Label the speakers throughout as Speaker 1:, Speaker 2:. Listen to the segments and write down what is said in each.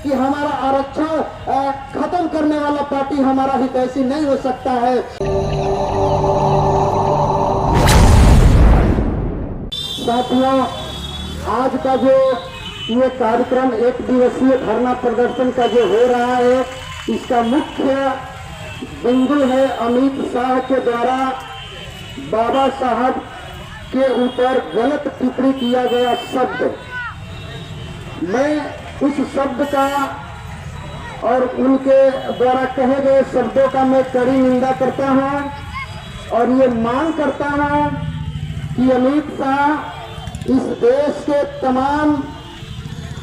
Speaker 1: कि हमारा आरक्षण खत्म करने वाला पार्टी हमारा हितैषी नहीं हो सकता है। साथियों, आज का जो ये कार्यक्रम एक दिवसीय धरना प्रदर्शन का जो हो रहा है, इसका मुख्य बिंदु है अमित शाह के द्वारा बाबा साहब के ऊपर गलत टिप्पणी किया गया शब्द। मैं उस शब्द का और उनके द्वारा कहे गए शब्दों का मैं कड़ी निंदा करता हूं और ये मांग करता हूं कि अमित शाह इस देश के तमाम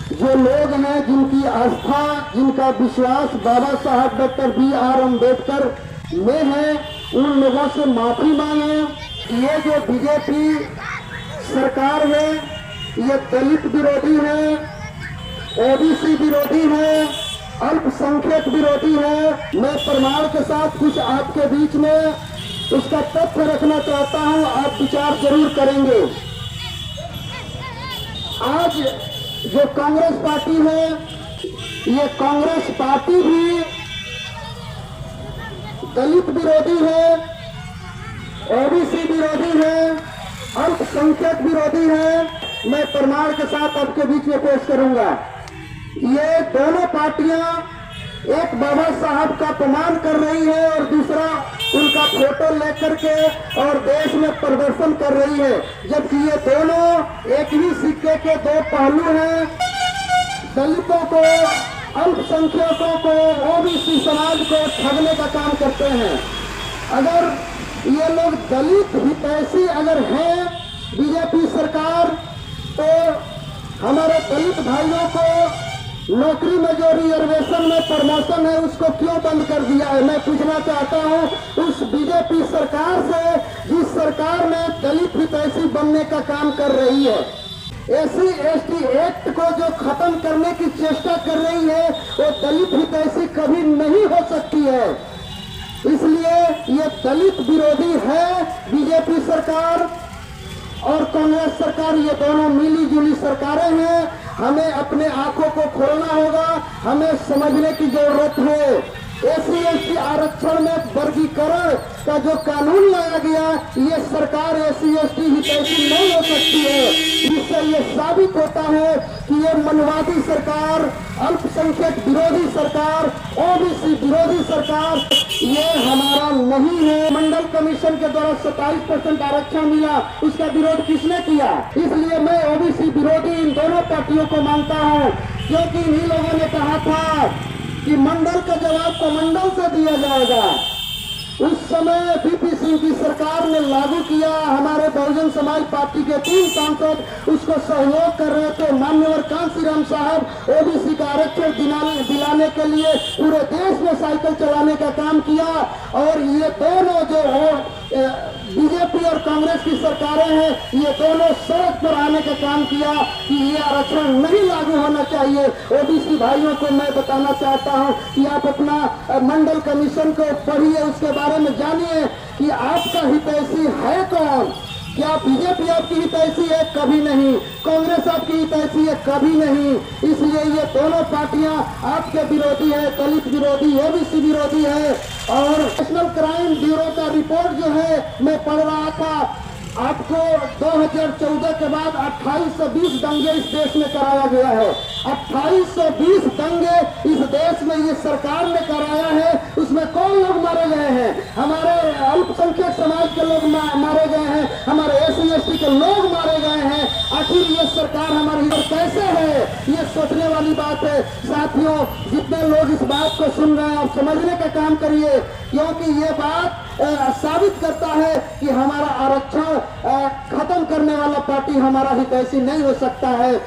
Speaker 1: जो लोग हैं जिनकी आस्था, जिनका विश्वास बाबा साहब डॉक्टर B.R. अम्बेडकर में है, उन लोगों से माफी मांगे। ये जो बीजेपी सरकार है, ये दलित विरोधी है, ओबीसी विरोधी है, अल्पसंख्यक विरोधी है। मैं प्रमाण के साथ कुछ आपके बीच में उसका तथ्य रखना चाहता हूं, आप विचार जरूर करेंगे। आज जो कांग्रेस पार्टी है, ये कांग्रेस पार्टी भी दलित विरोधी है, ओबीसी विरोधी है, अल्पसंख्यक विरोधी है। मैं प्रमाण के साथ आपके बीच में पेश करूंगा। ये दोनों पार्टियां एक बाबा साहब का अपमान कर रही है और दूसरा उनका फोटो लेकर के और देश में प्रदर्शन कर रही है, जबकि ये दोनों एक ही सिक्के के दो पहलू हैं। दलितों को, अल्पसंख्यकों को, ओबीसी समाज को ठगने का काम करते हैं। अगर ये लोग दलित हितैषी अगर हैं बीजेपी सरकार, तो हमारे दलित भाइयों को नौकरी में जो रिजर्वेशन में प्रमोशन है उसको क्यों बंद कर दिया है? मैं पूछना चाहता हूं उस बीजेपी सरकार से, जिस सरकार ने दलित हितैषी बनने का काम कर रही है। SC/ST एक्ट को जो खत्म करने की चेष्टा कर रही है, वो दलित हितैषी कभी नहीं हो सकती है। इसलिए ये दलित विरोधी है बीजेपी सरकार और कांग्रेस सरकार, ये दोनों मिली जुली सरकारें हैं। हमें अपने आंखों को खोलना होगा, हमें समझने की जरूरत है। SC/ST आरक्षण में वर्गीकरण का जो कानून लाया गया, ये सरकार SC/ST हितैषी नहीं हो सकती है। इससे ये साबित होता है कि ये मनवादी सरकार, अल्पसंख्यक विरोधी सरकार, ओबीसी विरोधी सरकार ये हमारा नहीं है। मंडल कमीशन के द्वारा 27% आरक्षण मिला, उसका विरोध किसने किया? इसलिए मैं ओबीसी विरोधी इन दोनों पार्टियों को मानता हूं, क्योंकि इन्हीं लोगों ने कहा था कि मंडल का जवाब तो मंडल से दिया जाएगा। उस समय VP सिंह की सरकार ने लागू किया, हमारे बहुजन समाज पार्टी के 3 सांसद उसको सहयोग कर रहे थे। मान्यवर कांशीराम साहब ओबीसी का आरक्षण दिलाने के लिए पूरे देश में साइकिल चलाने का काम किया और ये दोनों जो बीजेपी और कांग्रेस की सरकारें हैं, ये दोनों सड़क पर आने का काम किया कि ये आरक्षण नहीं लागू होना चाहिए। ओबीसी भाइयों को मैं बताना चाहता हूं कि आप अपना मंडल कमीशन को पढ़िए, उसके बारे में जानिए कि आपका हितैषी है कौन। क्या बीजेपी आपकी हितैषी है? कभी नहीं। कांग्रेस आपकी हितैषी है? कभी नहीं। इसलिए ये दोनों पार्टियां आपके विरोधी है, दलित विरोधी, ओबीसी विरोधी है। और नेशनल क्राइम ब्यूरो का रिपोर्ट जो है मैं पढ़ रहा था, आपको 2014 के बाद 2820 दंगे इस देश में कराया गया है। 2820 दंगे इस देश में ये सरकार ने कराया है। उसमें कौन लोग मारे गए हैं? हमारे अल्पसंख्यक समाज के लोग मारे गए हैं, हमारे SC/ST के लोग मारे गए हैं। आखिर ये सरकार हमारी इधर कैसे है? ये सोचने वाली बात है। साथियों, जितने लोग इस बात को सुन रहे हैं, आप समझने का काम करिए, क्योंकि ये बात साबित करता है कि हमारा आरक्षण खत्म करने वाला पार्टी हमारा हितैषी नहीं हो सकता है।